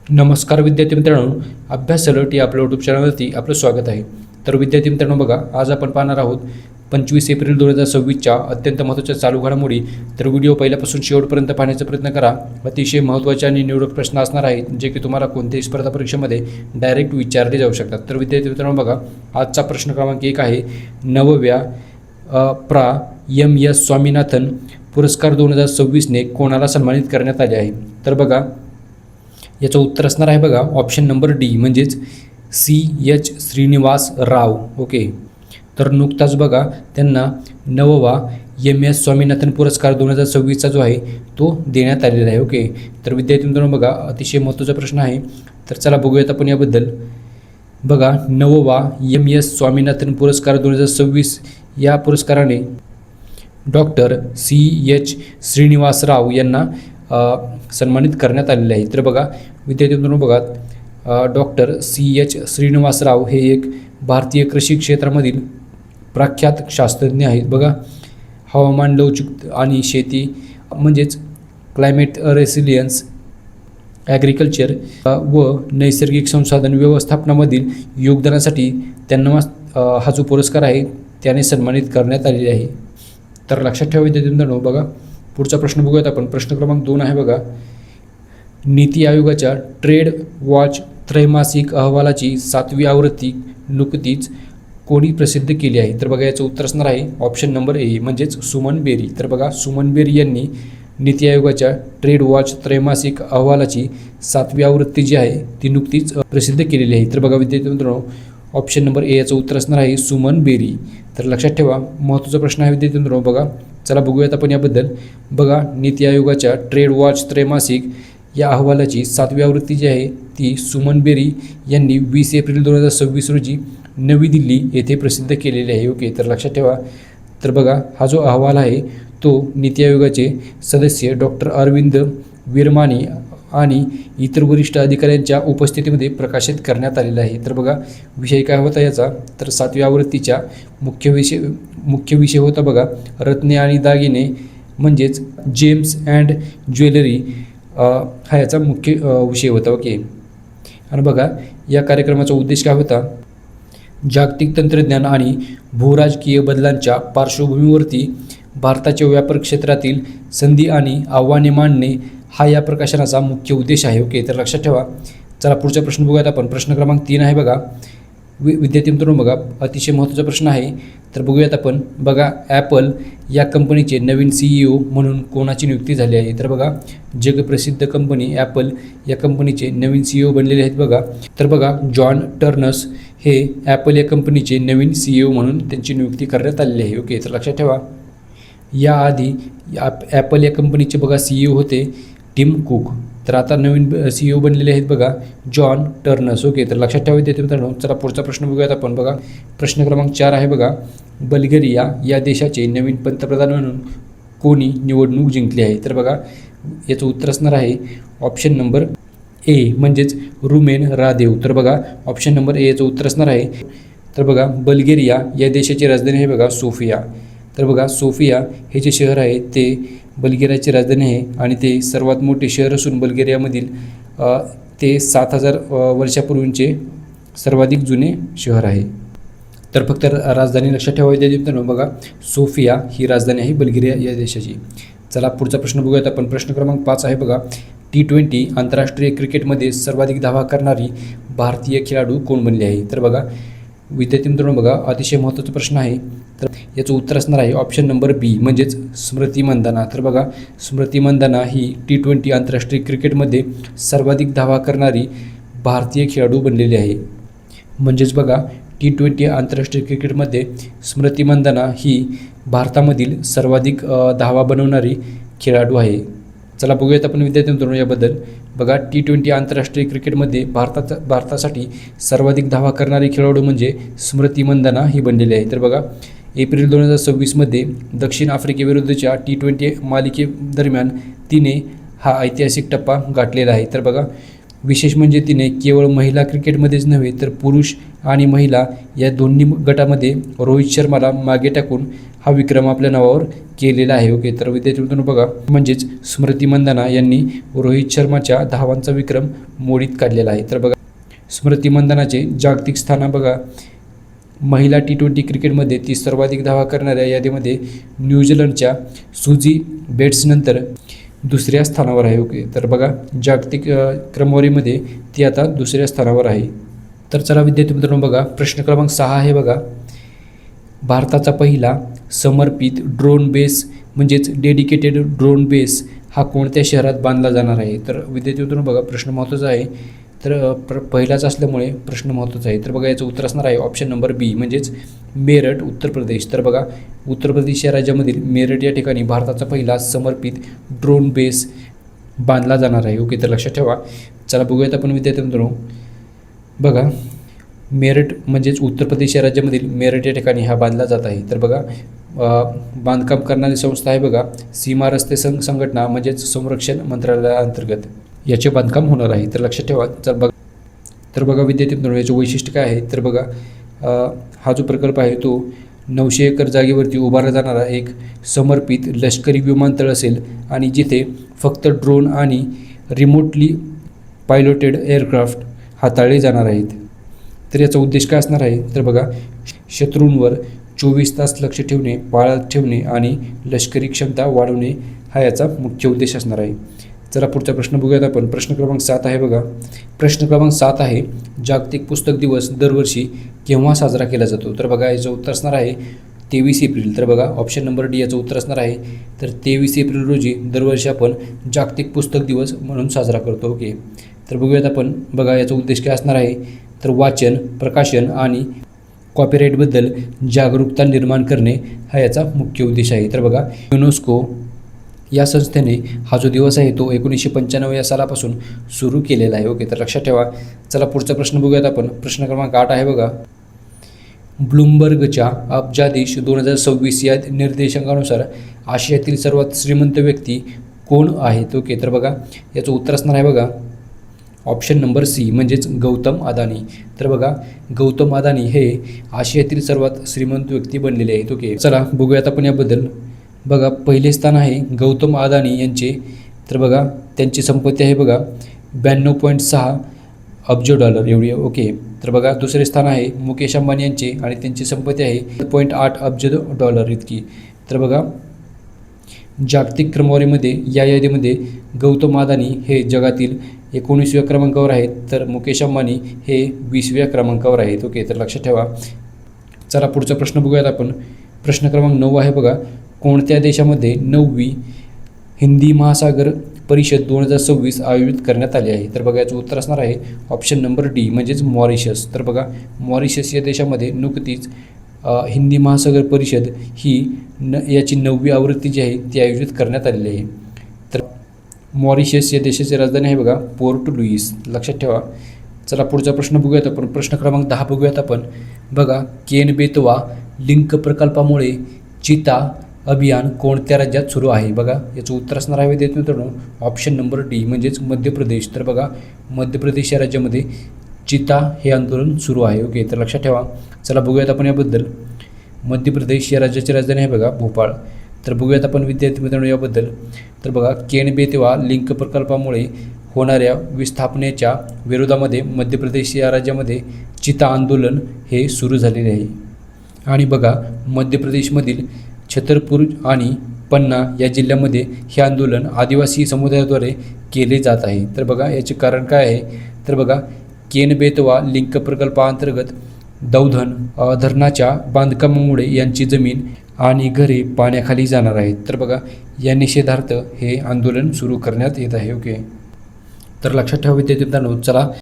नमस्कार विद्यार्थी मित्रांनो, अभ्यास अलर्ट या आपल्या यूट्यूब चॅनलवरती आपलं स्वागत आहे. तर विद्यार्थी मित्रांनो बघा, आज आपण पाहणार आहोत 25 एप्रिल 2026च्या अत्यंत महत्त्वाच्या चालू घडामोडी. तर व्हिडिओ पहिल्यापासून शेवटपर्यंत पाहण्याचा प्रयत्न करा. अतिशय महत्त्वाचे आणि निवडक प्रश्न असणार आहेत जे की तुम्हाला कोणत्याही स्पर्धा परीक्षेमध्ये डायरेक्ट विचारले जाऊ शकतात. तर विद्यार्थी मित्रांनो बघा, आजचा प्रश्न क्रमांक 1 आहे. 9व्या प्रा. एम.एस. स्वामीनाथन पुरस्कार 2026ने कोणाला सन्मानित करण्यात आले आहे? तर बघा, याचं उत्तर असणार आहे बघा ऑप्शन नंबर डी, म्हणजेच C.H. श्रीनिवास राव. ओके, तर नुकताच बघा त्यांना 9वा M.S. स्वामीनाथन पुरस्कार 2026चा जो आहे तो देण्यात आलेला आहे. ओके, तर विद्यार्थी मित्रांनो बघा, अतिशय महत्त्वाचा प्रश्न आहे. तर चला बघूयात आपण याबद्दल. बघा, 9वा M.S. स्वामीनाथन पुरस्कार 2026 या पुरस्काराने डॉक्टर C.H. श्रीनिवास राव यांना सन्मानित करण्यात आलेले आहे. तर बघा विद्यार्थी मित्रांनो बघा, डॉक्टर C.H. श्रीनिवास राव हे एक भारतीय कृषी क्षेत्रामधील प्रख्यात शास्त्रज्ञ आहेत. बघा, हवामान लवचिक आणि शेती म्हणजेच क्लायमेट रेसिलियन्स, ॲग्रिकल्चर व नैसर्गिक संसाधन व्यवस्थापनामधील योगदानासाठी त्यांना हा जो पुरस्कार आहे त्याने सन्मानित करण्यात आलेले आहे. तर लक्षात ठेवा विद्यार्थी मित्रांनो. बघा पुढचा प्रश्न बघूयात आपण. प्रश्न क्रमांक 2 आहे बघा. नीती आयोगाच्या ट्रेड वॉच त्रैमासिक अहवालाची 7वी आवृत्ती नुकतीच कोणी प्रसिद्ध केली आहे? तर बघा याचं उत्तर असणार आहे ऑप्शन नंबर ए, म्हणजेच सुमन बेरी. तर बघा, सुमन बेरी यांनी नीती आयोगाच्या ट्रेड वॉच त्रैमासिक अहवालाची 7वी आवृत्ती जी आहे ती नुकतीच प्रसिद्ध केलेली आहे. तर बघा विद्यार्थी मित्रांनो, ऑप्शन नंबर ए याचं उत्तर असणार आहे सुमन बेरी. तर लक्षात ठेवा, महत्त्वाचा प्रश्न आहे विद्यार्थी मित्रांनो. बघा चला बघूयात आपण याबद्दल. बघा, नीती आयोगाच्या ट्रेड वॉच त्रैमासिक या अहवालाची 7वी आवृत्ती जी आहे ती सुमन बेरी यांनी 20 एप्रिल 2026 रोजी नवी दिल्ली येथे प्रसिद्ध केलेली आहे. ओके, तर लक्षात ठेवा. तर बघा, हा जो अहवाल आहे तो नीती आयोगाचे सदस्य डॉक्टर अरविंद विरमानी आणि इतर वरिष्ठ अधिकाऱ्यांच्या उपस्थितीमध्ये प्रकाशित करण्यात आलेला आहे. तर बघा, विषय काय होता याचा? तर 7व्या आवृत्तीच्या मुख्य विषय होता बघा रत्ने आणि दागिने, म्हणजेच जेम्स अँड ज्वेलरी, हा याचा मुख्य विषय होता. ओके, आणि बघा या कार्यक्रमाचा उद्देश काय होता? जागतिक तंत्रज्ञान आणि भूराजकीय बदलांच्या पार्श्वभूमीवरती भारताच्या व्यापार क्षेत्रातील संधी आणि आव्हाने मांडणे हा या प्रकाशनाचा मुख्य उद्देश आहे. ओके, तर लक्षात ठेवा. चला पुढचा प्रश्न बघूयात आपण. प्रश्न क्रमांक 3 आहे बघा. विद्यार्थी मित्रांनो बघा, अतिशय महत्त्वाचा प्रश्न आहे. तर बघूयात आपण. बघा, ॲपल या कंपनीचे नवीन CEO म्हणून कोणाची नियुक्ती झाली आहे? तर बघा, जगप्रसिद्ध कंपनी ॲपल या कंपनीचे नवीन CEO बनलेले आहेत बघा. तर बघा, जॉन टर्नस हे ॲपल या कंपनीचे नवीन CEO म्हणून त्यांची नियुक्ती करण्यात आलेली आहे. ओके, तर लक्षात ठेवा. याआधी ॲपल या कंपनीचे बघा CEO होते टिम कुक. तर आता नवीन CEO बनलेले आहेत बघा जॉन टर्नस. ओके, तर लक्षात ठेवा विद्यार्थी मित्रांनो. चला पुढचा प्रश्न बघूयात आपण. बघा, प्रश्न क्रमांक 4 आहे बघा. बल्गेरिया या देशाचे नवीन पंतप्रधान म्हणून कोणी निवडणूक जिंकली आहे? तर बघा याचं उत्तर असणार आहे ऑप्शन नंबर ए, म्हणजेच रुमेन रादेव. तर बघा ऑप्शन नंबर ए याचं उत्तर असणार आहे. तर बघा, बल्गेरिया या देशाची राजधानी आहे बघा सोफिया. तर बघा, सोफिया हे जे शहर आहे ते बल्गेरियाची राजधानी आहे आणि ते सर्वात मोठे शहर असून बल्गेरियामधील ते 7000 वर्षापूर्वींचे सर्वाधिक जुने शहर आहे. तर फक्त राजधानी लक्षात ठेवायची आहे. बघा, सोफिया ही राजधानी आहे बल्गेरिया या देशाची. चला पुढचा प्रश्न बघूयात आपण. प्रश्न क्रमांक 5 आहे बघा. T20 आंतरराष्ट्रीय क्रिकेटमध्ये सर्वाधिक धावा करणारी भारतीय खेळाडू कोण बनले आहे? तर बघा विद्यार्थी मित्रांनो बघा, अतिशय महत्त्वाचा प्रश्न आहे. तर याचं उत्तर असणार आहे ऑप्शन नंबर बी, म्हणजेच स्मृती मंदाना. तर बघा, स्मृती मंदाना ही T20 आंतरराष्ट्रीय क्रिकेटमध्ये सर्वाधिक धावा करणारी भारतीय खेळाडू बनलेली आहे. म्हणजेच बघा, T20 आंतरराष्ट्रीय क्रिकेटमध्ये स्मृती मंदाना ही भारतामधील सर्वाधिक धावा बनवणारी खेळाडू आहे. चला बघूयात आपण विद्यार्थी मित्रांनो याबद्दल. बघा, T20 आंतरराष्ट्रीय क्रिकेटमध्ये भारतासाठी सर्वाधिक धावा करणारी खेळाडू म्हणजे स्मृती मंदाना ही बनलेली आहे. तर बघा, एप्रिल 2026मध्ये दक्षिण आफ्रिकेविरुद्धच्या T20 मालिकेदरम्यान तिने हा ऐतिहासिक टप्पा गाठलेला आहे. तर बघा, विशेष म्हणजे तिने केवळ महिला क्रिकेटमध्येच नव्हे तर पुरुष आणि महिला या दोन्ही गटामध्ये रोहित शर्माला मागे टाकून हा विक्रम आपल्या नावावर केलेला आहे. ओके, तर विद्यार्थी मित्रांनो बघा, म्हणजेच स्मृती मंदाना यांनी रोहित शर्माच्या धावांचा विक्रम मोडीत काढलेला आहे. तर बघा, स्मृती मंदानाचे जागतिक स्थान बघा, महिला T20 क्रिकेटमध्ये ती सर्वाधिक धावा करणाऱ्या यादीमध्ये न्यूझीलंडच्या सुजी बेट्सनंतर दुसऱ्या स्थानावर आहे. ओके, तर बघा जागतिक क्रमवारीमध्ये ती आता दुसऱ्या स्थानावर आहे. तर चला विद्यार्थी मित्रांनो बघा, प्रश्न क्रमांक 6 आहे बघा, भारताचा पहिला समर्पित ड्रोन बेस म्हणजेच डेडिकेटेड ड्रोन बेस हा कोणत्या शहरात बांधला जाणार आहे. तर विद्यार्थी मित्रांनो बघा, प्रश्न महत्त्वाचा आहे. तर पहिलाच असल्यामुळे प्रश्न महत्त्वाचा आहे. तर बघा, याचं उत्तर असणार आहे ऑप्शन नंबर बी म्हणजेच मेरठ, उत्तर प्रदेश. तर बघा, उत्तर प्रदेश या राज्यामधील मेरठ या ठिकाणी भारताचा पहिला समर्पित ड्रोन बेस बांधला जाणार आहे. ओके, तर लक्षात ठेवा. चला बघूयात आपण विद्यार्थी मित्रांनो बघा, मेरठ म्हणजेच उत्तर प्रदेश या राज्यामधील मेरठ या ठिकाणी हा बांधला जात आहे. तर बघा, बांधकाम करणारी संस्था आहे बघा, सीमा रस्ते संघटना म्हणजेच संरक्षण मंत्रालयाअंतर्गत याचे बांधकाम होणार आहे. तर लक्षात ठेवा. तर बघा विद्यार्थी मित्रांनो, याचे वैशिष्ट्य काय आहे. तर बघा, हा जो प्रकल्प आहे तो 900 एकर जागेवरती उभारला जाणारा एक समर्पित लष्करी विमानतळ असेल आणि जिथे फक्त ड्रोन आणि रिमोटली पायलोटेड एअरक्राफ्ट हाताळले जाणार आहेत. तर याचा उद्देश काय असणार आहे. तर बघा, शत्रूंवर 24 तास लक्ष ठेवणे, पाळत ठेवणे आणि लष्करी क्षमता वाढवणे हा याचा मुख्य उद्देश असणार आहे. चला पुढचा प्रश्न बघूयात आपण. प्रश्न क्रमांक 7 आहे बघा, प्रश्न क्रमांक 7 आहे, जागतिक पुस्तक दिवस दरवर्षी केव्हा साजरा केला जातो. तर बघा, याचं उत्तर असणार आहे 23 एप्रिल. तर बघा, ऑप्शन नंबर डी याचं उत्तर असणार आहे. तर 23 एप्रिल रोजी दरवर्षी आपण जागतिक पुस्तक दिवस म्हणून साजरा करतो. ओके, तर बघूयात आपण. बघा, याचा उद्देश काय असणार आहे. तर वाचन, प्रकाशन आणि कॉपीराईटबद्दल जागरूकता निर्माण करणे हा याचा मुख्य उद्देश आहे. तर बघा, युनेस्को या संस्थेने हा जो दिवस आहे तो 1995 या सालापासून सुरू केलेला आहे. ओके, तर लक्षात ठेवा. चला पुढचा प्रश्न बघूयात आपण. प्रश्न क्रमांक 8 आहे बघा, ब्लूमबर्गच्या अब्जाधीश 2026 या निर्देशांकानुसार आशियातील सर्वात श्रीमंत व्यक्ती कोण आहेत. ओके, तर बघा, याचं उत्तर असणार आहे बघा ऑप्शन नंबर सी म्हणजेच गौतम अदानी. तर बघा, गौतम अदानी हे आशियातील सर्वात श्रीमंत व्यक्ती बनलेले आहेत. ओके, चला बघूयात आपण याबद्दल. बघा, पहिले स्थान आहे गौतम अदानी यांचे. तर बघा, त्यांची संपत्ती आहे बघा 92.6 अब्ज डॉलर एवढी. ओके, तर बघा, दुसरे स्थान आहे मुकेश अंबानी यांचे आणि त्यांची संपत्ती आहे 0.8 अब्ज डॉलर इतकी. तर बघा, जागतिक क्रमवारीमध्ये या यादीमध्ये गौतम अदानी हे जगातील 19व्या क्रमांकावर आहेत, तर मुकेश अंबानी हे 20व्या क्रमांकावर आहेत. ओके, तर लक्षात ठेवा. चला पुढचा प्रश्न बघूयात आपण. प्रश्न क्रमांक 9 आहे बघा, कोणत्या देशामध्ये 9वी हिंदी महासागर परिषद 2026 आयोजित करण्यात आली आहे. तर बघा, याचं उत्तर असणार आहे ऑप्शन नंबर डी म्हणजेच मॉरिशस. तर बघा, मॉरिशस या देशामध्ये नुकतीच हिंदी महासागर परिषद ही याची 9वी आवृत्ती जी आहे ती आयोजित करण्यात आलेली आहे. तर मॉरिशस या देशाची राजधानी आहे बघा पोर्ट लुईस. लक्षात ठेवा. चला पुढचा प्रश्न बघूयात आपण. प्रश्न क्रमांक 10 बघूयात आपण. बघा, केन बेतवा लिंक प्रकल्पामुळे चिता अभियान कोणत्या राज्यात सुरू आहे. बघा, याचं उत्तर असणार आहे विद्यार्थी मित्रांनो ऑप्शन नंबर डी म्हणजेच मध्य प्रदेश. तर बघा, मध्य प्रदेश या राज्यामध्ये चिता हे आंदोलन सुरू आहे. ओके, तर लक्षात ठेवा. चला बघूयात आपण याबद्दल. मध्य प्रदेश या राज्याची राजधानी आहे बघा भोपाळ. तर बघूयात आपण विद्यार्थी मित्रांनो याबद्दल. तर बघा, केन बेतवा लिंक प्रकल्पामुळे होणाऱ्या विस्थापनेच्या विरोधामध्ये मध्य प्रदेश या राज्यामध्ये चिता आंदोलन हे सुरू झालेले आहे. आणि बघा, मध्य प्रदेशमधील छतरपूर आणि पन्ना या जिल्ह्यामध्ये हे आंदोलन आदिवासी समुदायाद्वारे केले जात आहे. तर बघा, याचे कारण काय आहे. तर बघा, केन बेतवा लिंक प्रकल्पाअंतर्गत दौधन धरणाच्या बांधकामामुळे यांची जमीन आणि घरे पाण्याखाली जाणार आहेत. तर बघा, या निषेधार्थ हे आंदोलन सुरू करण्यात येत आहे. ओके, तर लक्षात ठेवा विद्यार्थी मित्रांनो. चला